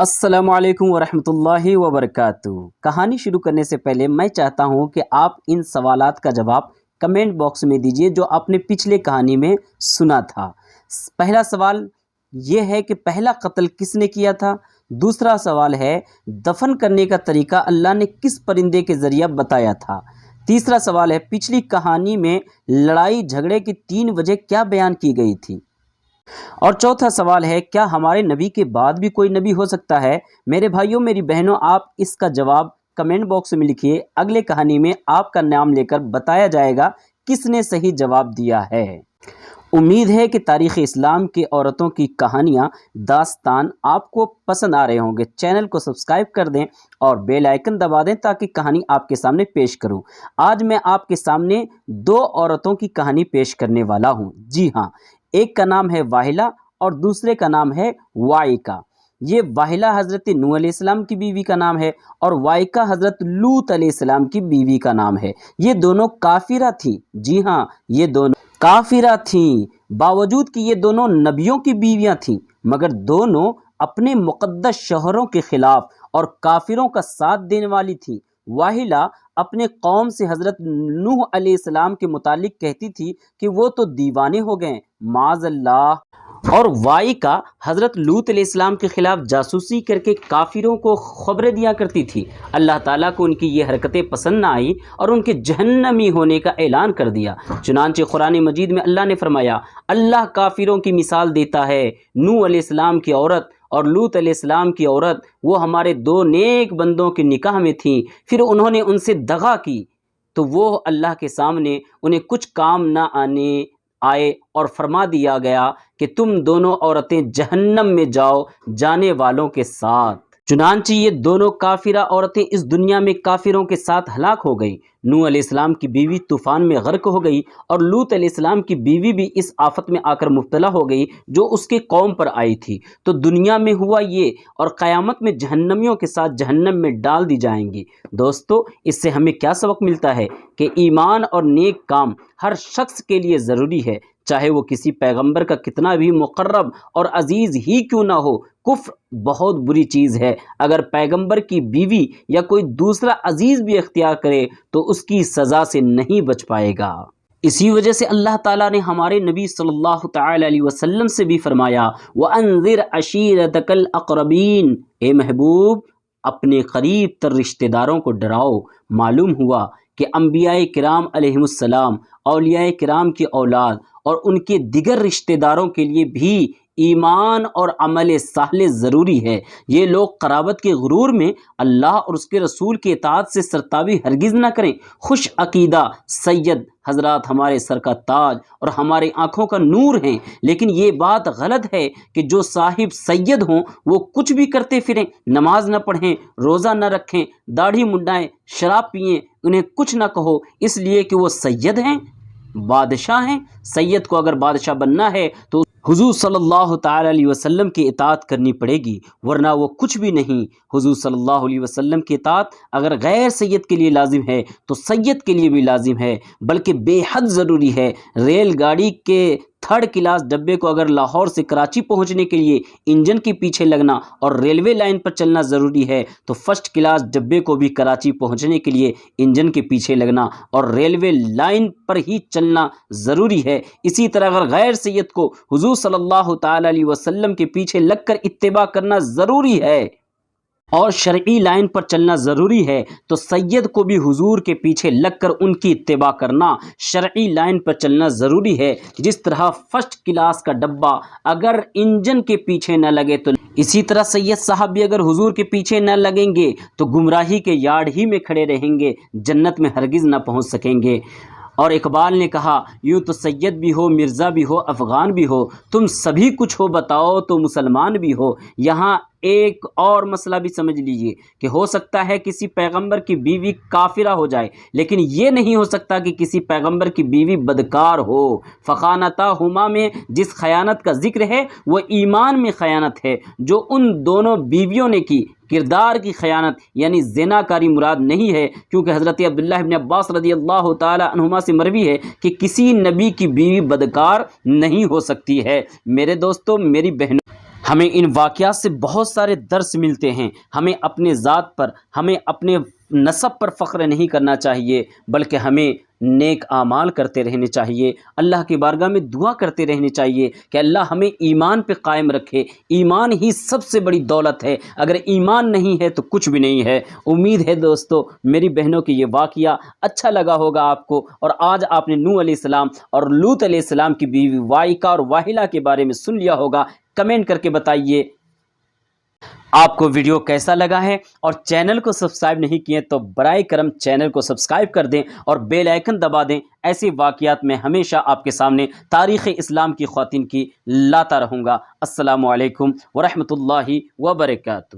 السلام علیکم ورحمۃ اللہ وبرکاتہ۔ کہانی شروع کرنے سے پہلے میں چاہتا ہوں کہ آپ ان سوالات کا جواب کمنٹ باکس میں دیجئے جو آپ نے پچھلے کہانی میں سنا تھا۔ پہلا سوال یہ ہے کہ پہلا قتل کس نے کیا تھا؟ دوسرا سوال ہے دفن کرنے کا طریقہ اللہ نے کس پرندے کے ذریعہ بتایا تھا؟ تیسرا سوال ہے پچھلی کہانی میں لڑائی جھگڑے کی 3 وجہ کیا بیان کی گئی تھی؟ اور چوتھا سوال ہے کیا ہمارے نبی کے بعد بھی کوئی نبی ہو سکتا ہے؟ میرے بھائیوں میری بہنوں، آپ اس کا جواب کمنٹ باکس میں لکھیے۔ اگلے کہانی میں آپ کا نام لے کر بتایا جائے گا کس نے صحیح جواب دیا ہے۔ امید ہے کہ تاریخ اسلام کے عورتوں کی کہانیاں داستان آپ کو پسند آ رہے ہوں گے۔ چینل کو سبسکرائب کر دیں اور بیل آئیکن دبا دیں تاکہ کہانی آپ کے سامنے پیش کروں۔ آج میں آپ کے سامنے 2 عورتوں کی کہانی پیش کرنے والا ہوں۔ جی ہاں، ایک کا نام ہے واحلہ اور دوسرے کا نام ہے وائکہ۔ یہ واحلہ حضرت نوح علیہ السلام کی بیوی کا نام ہے اور وائکہ حضرت لوط علیہ السلام کی بیوی کا نام ہے۔ یہ دونوں کافرہ تھیں۔ جی ہاں، یہ دونوں کافرہ تھیں، باوجود کہ یہ دونوں نبیوں کی بیویاں تھیں، مگر دونوں اپنے مقدس شوہروں کے خلاف اور کافروں کا ساتھ دینے والی تھیں۔ واحلہ اپنے قوم سے حضرت نوح علیہ السلام کے متعلق کہتی تھی کہ وہ تو دیوانے ہو گئے معاذ اللہ، اور وائکہ حضرت لوط علیہ السلام کے خلاف جاسوسی کر کے کافروں کو خبریں دیا کرتی تھی۔ اللہ تعالیٰ کو ان کی یہ حرکتیں پسند نہ آئی اور ان کے جہنمی ہونے کا اعلان کر دیا۔ چنانچہ قرآن مجید میں اللہ نے فرمایا، اللہ کافروں کی مثال دیتا ہے، نوح علیہ السلام کی عورت اور لوط علیہ السلام کی عورت وہ ہمارے 2 نیک بندوں کے نکاح میں تھیں، پھر انہوں نے ان سے دغا کی تو وہ اللہ کے سامنے انہیں کچھ کام نہ آئے اور فرما دیا گیا کہ تم دونوں عورتیں جہنم میں جاؤ جانے والوں کے ساتھ۔ چنانچہ یہ دونوں کافرہ عورتیں اس دنیا میں کافروں کے ساتھ ہلاک ہو گئی۔ نوح علیہ السلام کی بیوی طوفان میں غرق ہو گئی اور لوط علیہ السلام کی بیوی بھی اس آفت میں آ کر مبتلا ہو گئی جو اس کے قوم پر آئی تھی۔ تو دنیا میں ہوا یہ، اور قیامت میں جہنمیوں کے ساتھ جہنم میں ڈال دی جائیں گی۔ دوستو، اس سے ہمیں کیا سبق ملتا ہے کہ ایمان اور نیک کام ہر شخص کے لیے ضروری ہے، چاہے وہ کسی پیغمبر کا کتنا بھی مقرب اور عزیز ہی کیوں نہ ہو۔ کفر بہت بری چیز ہے، اگر پیغمبر کی بیوی یا کوئی دوسرا عزیز بھی اختیار کرے تو اس کی سزا سے نہیں بچ پائے گا۔ اسی وجہ سے اللہ تعالیٰ نے ہمارے نبی صلی اللہ تعالی علیہ وسلم سے بھی فرمایا، وَأَنذِرْ عَشِيرَتَكَ الْأَقْرَبِينَ، اے محبوب اپنے قریب تر رشتہ داروں کو ڈراؤ۔ معلوم ہوا کہ انبیاء کرام علیہم السلام، اولیاء کرام کی اولاد اور ان کے دیگر رشتہ داروں کے لیے بھی ایمان اور عمل صالح ضروری ہے۔ یہ لوگ قرابت کے غرور میں اللہ اور اس کے رسول کی اطاعت سے سرتابی ہرگز نہ کریں۔ خوش عقیدہ سید حضرات ہمارے سر کا تاج اور ہمارے آنکھوں کا نور ہیں، لیکن یہ بات غلط ہے کہ جو صاحب سید ہوں وہ کچھ بھی کرتے پھریں، نماز نہ پڑھیں، روزہ نہ رکھیں، داڑھی منڈائیں، شراب پئیں، انہیں کچھ نہ کہو اس لیے کہ وہ سید ہیں، بادشاہ ہیں۔ سید کو اگر بادشاہ بننا ہے تو حضور صلی اللہ تعالی علیہ وسلم کی اطاعت کرنی پڑے گی، ورنہ وہ کچھ بھی نہیں۔ حضور صلی اللہ علیہ وسلم کی اطاعت اگر غیر سید کے لیے لازم ہے تو سید کے لیے بھی لازم ہے، بلکہ بے حد ضروری ہے۔ ریل گاڑی کے 3rd کلاس ڈبے کو اگر لاہور سے کراچی پہنچنے کے لیے انجن کے پیچھے لگنا اور ریلوے لائن پر چلنا ضروری ہے تو 1st کلاس ڈبے کو بھی کراچی پہنچنے کے لیے انجن کے پیچھے لگنا اور ریلوے لائن پر ہی چلنا ضروری ہے۔ اسی طرح اگر غیر سید کو حضور صلی اللہ تعالی علیہ وسلم کے پیچھے لگ کر اتباع کرنا ضروری ہے اور شرعی لائن پر چلنا ضروری ہے تو سید کو بھی حضور کے پیچھے لگ کر ان کی اتباع کرنا، شرعی لائن پر چلنا ضروری ہے۔ جس طرح 1st کلاس کا ڈبہ اگر انجن کے پیچھے نہ لگے تو اسی طرح سید صاحب بھی اگر حضور کے پیچھے نہ لگیں گے تو گمراہی کے یاڑ ہی میں کھڑے رہیں گے، جنت میں ہرگز نہ پہنچ سکیں گے۔ اور اقبال نے کہا، یوں تو سید بھی ہو، مرزا بھی ہو، افغان بھی ہو، تم سبھی کچھ ہو بتاؤ تو مسلمان بھی ہو۔ یہاں ایک اور مسئلہ بھی سمجھ لیجئے کہ ہو سکتا ہے کسی پیغمبر کی بیوی کافرہ ہو جائے، لیکن یہ نہیں ہو سکتا کہ کسی پیغمبر کی بیوی بدکار ہو۔ فخانتاہما میں جس خیانت کا ذکر ہے وہ ایمان میں خیانت ہے جو ان دونوں بیویوں نے کی۔ کردار کی خیانت یعنی زنا کاری مراد نہیں ہے، کیونکہ حضرت عبداللہ ابن عباس رضی اللہ تعالی عنہما سے مروی ہے کہ کسی نبی کی بیوی بدکار نہیں ہو سکتی ہے۔ میرے دوستو، میری بہنوں، ہمیں ان واقعات سے بہت سارے درس ملتے ہیں۔ ہمیں اپنے ذات پر، ہمیں اپنے نسب پر فخر نہیں کرنا چاہیے، بلکہ ہمیں نیک اعمال کرتے رہنے چاہیے، اللہ کی بارگاہ میں دعا کرتے رہنے چاہیے کہ اللہ ہمیں ایمان پہ قائم رکھے۔ ایمان ہی سب سے بڑی دولت ہے، اگر ایمان نہیں ہے تو کچھ بھی نہیں ہے۔ امید ہے دوستو میری بہنوں کی یہ واقعہ اچھا لگا ہوگا آپ کو، اور آج آپ نے نوح علیہ السلام اور لوط علیہ السلام کی بیوی وائقہ اور واحلہ کے بارے میں سن لیا ہوگا۔ کمنٹ کر کے بتائیے آپ کو ویڈیو کیسا لگا ہے، اور چینل کو سبسکرائب نہیں کیے تو برائے کرم چینل کو سبسکرائب کر دیں اور بیل آئیکن دبا دیں۔ ایسے واقعات میں ہمیشہ آپ کے سامنے تاریخ اسلام کی خواتین کی لاتا رہوں گا۔ السلام علیکم ورحمۃ اللہ وبرکاتہ۔